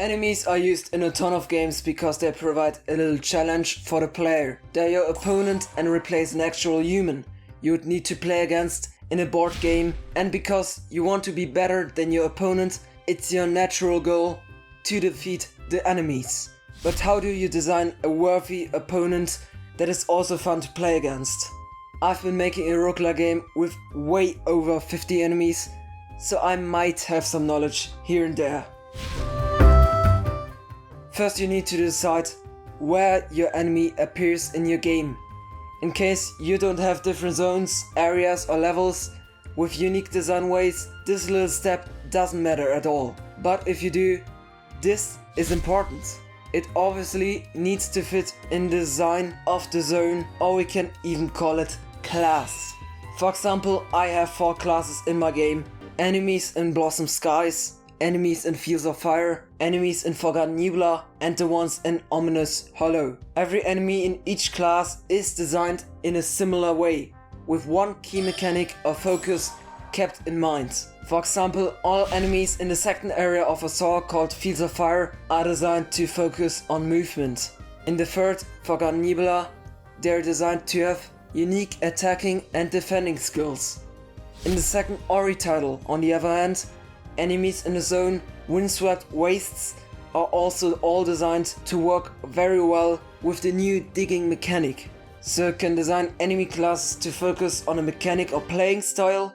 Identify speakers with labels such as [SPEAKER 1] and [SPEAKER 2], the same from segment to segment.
[SPEAKER 1] Enemies are used in a ton of games because they provide a little challenge for the player. They're your opponent and replace an actual human you would need to play against in a board game, and because you want to be better than your opponent, it's your natural goal to defeat the enemies. But how do you design a worthy opponent that is also fun to play against? I've been making a roguelike game with way over 50 enemies, so I might have some knowledge here and there. First you need to decide where your enemy appears in your game. In case you don't have different zones, areas or levels with unique design ways, this little step doesn't matter at all. But if you do, this is important. It obviously needs to fit in the design of the zone, or we can even call it class. For example, I have 4 classes in my game: enemies in Blossom Skies, enemies in Fields of Fire, enemies in Forgotten Nebula, and the ones in Ominous Hollow. Every enemy in each class is designed in a similar way, with one key mechanic or focus kept in mind. For example, all enemies in the second area of Azor called Fields of Fire are designed to focus on movement. In the third, Forgotten Nebula, they are designed to have unique attacking and defending skills. In the second Ori title, on the other hand, enemies in the zone Windswept Wastes are also all designed to work very well with the new digging mechanic. So you can design enemy classes to focus on a mechanic or playing style,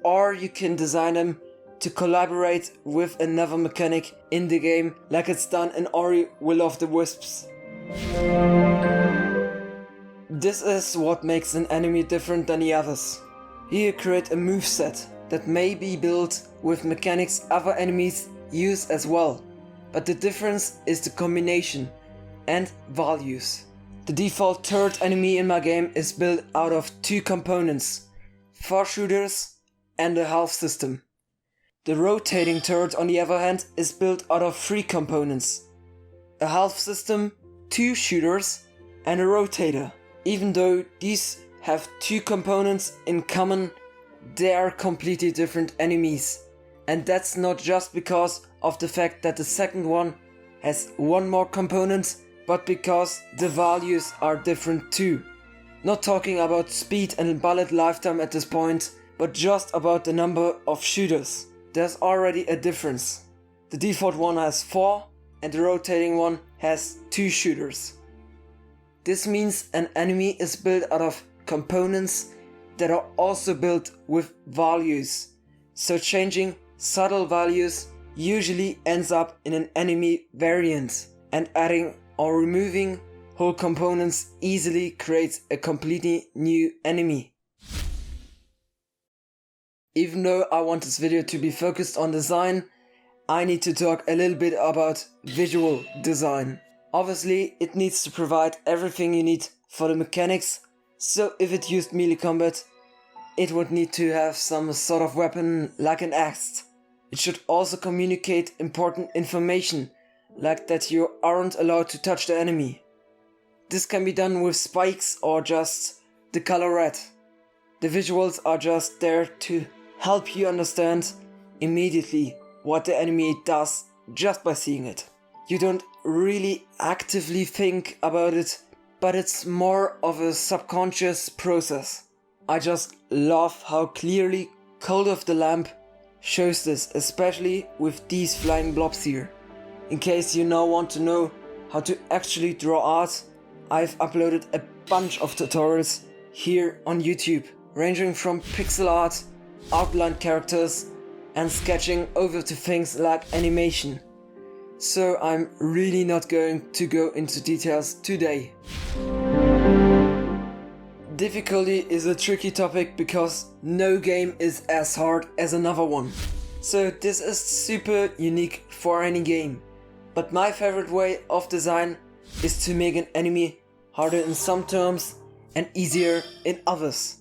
[SPEAKER 1] or you can design them to collaborate with another mechanic in the game, like it's done in Ori Will of the Wisps. This is what makes an enemy different than the others. Here you create a moveset that may be built with mechanics other enemies use as well, but the difference is the combination and values. The default third enemy in my game is built out of 2 components: 4 shooters and a health system. The rotating turret, on the other hand, is built out of 3 components: a health system, 2 shooters and a rotator. Even though these have 2 components in common, they are completely different enemies. And that's not just because of the fact that the second one has 1 more component, but because the values are different too. Not talking about speed and bullet lifetime at this point, but just about the number of shooters. There's already a difference. The default one has 4 and the rotating one has 2 shooters. This means an enemy is built out of components that are also built with values. So changing subtle values usually ends up in an enemy variant, and adding or removing whole components easily creates a completely new enemy. Even though I want this video to be focused on design, I need to talk a little bit about visual design. Obviously, it needs to provide everything you need for the mechanics, so if it used melee combat, it would need to have some sort of weapon like an axe. It should also communicate important information, like that you aren't allowed to touch the enemy. This can be done with spikes or just the color red. The visuals are just there to help you understand immediately what the enemy does just by seeing it. You don't really actively think about it, but it's more of a subconscious process. I just love how clearly Cult of the Lamp shows this, especially with these flying blobs here. In case you now want to know how to actually draw art, I've uploaded a bunch of tutorials here on YouTube, ranging from pixel art, outline characters, and sketching over to things like animation. So I'm really not going to go into details today. Difficulty is a tricky topic because no game is as hard as another one. So this is super unique for any game. But my favorite way of design is to make an enemy harder in some terms and easier in others.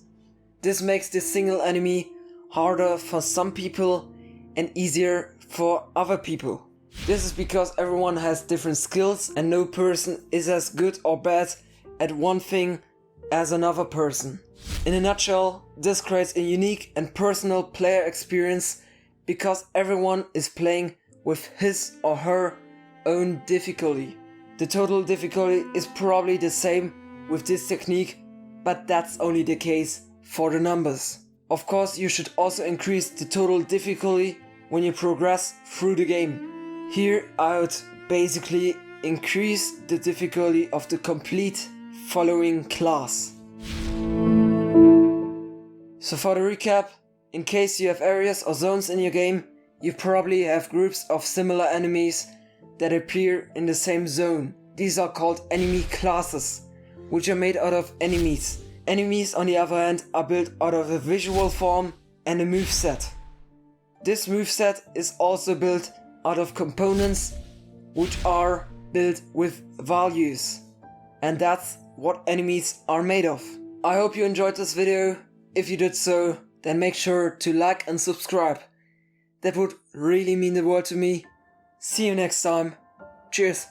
[SPEAKER 1] This makes the single enemy harder for some people and easier for other people. This is because everyone has different skills and no person is as good or bad at one thing as another person. In a nutshell, this creates a unique and personal player experience because everyone is playing with his or her own difficulty. The total difficulty is probably the same with this technique, but that's only the case for the numbers. Of course, you should also increase the total difficulty when you progress through the game. Here I would basically increase the difficulty of the complete following class. So for the recap, in case you have areas or zones in your game, you probably have groups of similar enemies that appear in the same zone. These are called enemy classes, which are made out of enemies. Enemies, on the other hand, are built out of a visual form and a moveset. This moveset is also built out of components which are built with values. And that's what enemies are made of. I hope you enjoyed this video. If you did so, then make sure to like and subscribe. That would really mean the world to me. See you next time. Cheers.